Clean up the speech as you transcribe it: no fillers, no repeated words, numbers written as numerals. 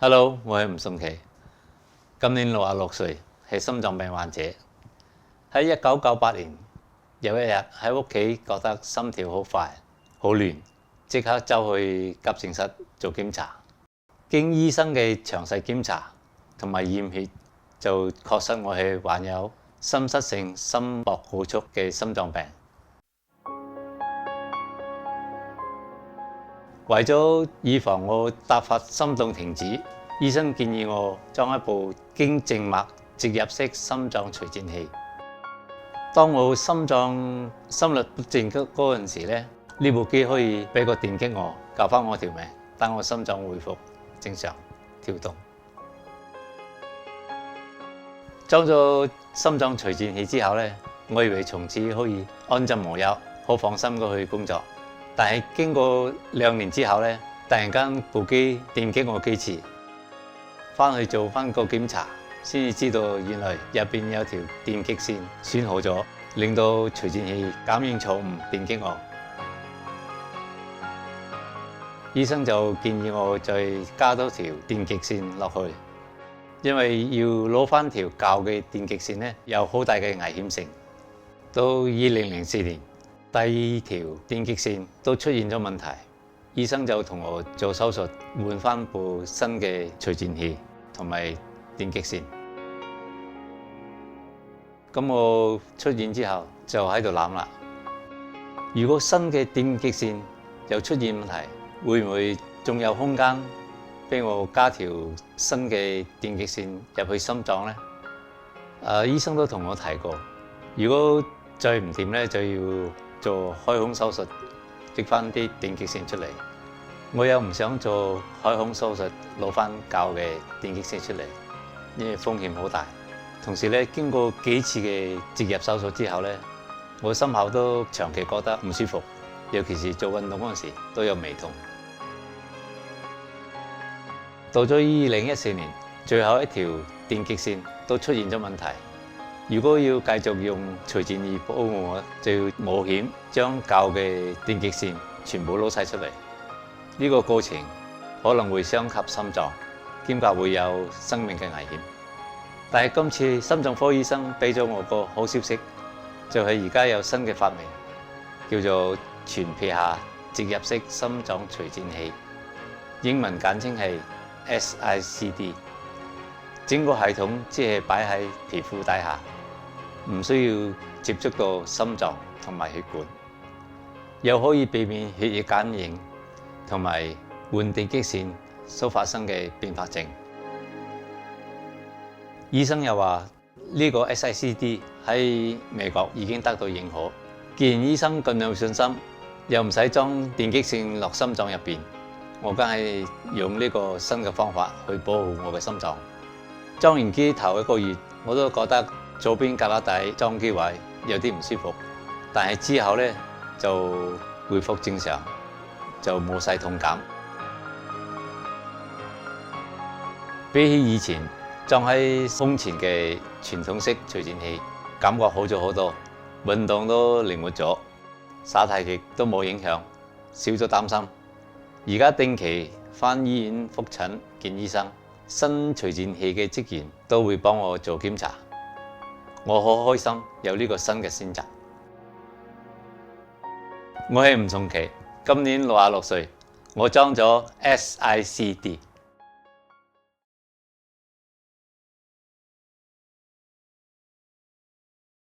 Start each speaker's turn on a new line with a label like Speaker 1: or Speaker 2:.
Speaker 1: Hello，我係吳頌琪，今年66歲，係心臟病患者。喺1998年有一日喺屋企覺得心跳好快、好亂，即刻走去急症室做檢查。經醫生嘅詳細檢查同埋驗血，就確實我係患有心室性心搏好速嘅心臟病。為咗預防我突發心動停止，醫生建議我裝一部經靜脈直入式心臟除顫器。當我心率不正嗰陣時咧，呢部機可以俾個電擊我，救翻我條命，等我心臟恢復正常跳動。裝咗心臟除顫器之後咧，我以為從此可以安枕無憂，好放心咁去工作。但係經過2年之後咧，突然間部機電擊我幾次，翻去做翻個檢查，先至知道原來入邊有條電極線損耗咗，令到除顫器感應錯誤電擊我。醫生就建議我再加多條電極線落去，因為要攞翻條舊嘅電極線咧，有好大嘅危險性。到2004年，第2條電極線都出現咗問題，醫生就同我做手術換翻部新嘅除顫器同埋電極線。咁我出院之後就喺度諗啦，如果新嘅電極線又出現問題，會唔會仲有空間俾我加條新嘅電極線入去心臟呢？醫生都同我提過，如果再唔掂咧，就要做開胸手術，拎翻啲電極線出嚟。我又唔想做開胸手術攞翻舊嘅電極線出嚟，因為風險好大。同時咧，經過幾次嘅植入手術之後咧，我心口都長期覺得唔舒服，尤其是做運動嗰陣時都有微痛。到咗2014年，最後一條電極線都出現咗問題。如果要繼續用除顫器保護我，就要冒險將舊嘅電極線全部攞晒出嚟。呢個過程可能會傷及心臟，兼夾會有生命嘅危險。但係今次心臟科醫生俾咗我個好消息，就係而家有新嘅發明，叫做全皮下直入式心臟除顫器，英文簡稱係 SICD。整個系統只係擺喺皮膚底下，唔需要接觸到心臟同埋血管，又可以避免血液感染同埋換電極線所發生嘅併發症。醫生又話呢個 SICD 喺美國已經得到認可。既然醫生咁有信心，又唔使裝電極線落心臟入邊，我梗係用呢個新嘅方法去保護我嘅心臟。裝完機頭1個月，我都覺得左邊胳肋底裝機位有啲唔舒服，但係之後咧就恢復正常，就冇晒痛感。比起以前裝喺胸前嘅傳統式除顫器，感覺好咗好多，運動都靈活咗，耍太極都冇影響，少咗擔心。而家定期返醫院覆診見醫生，新除顫器嘅職員都會幫我做檢查，我好開心有呢個新嘅選擇。我係吳頌琪，今年66歲，我裝咗 SICD。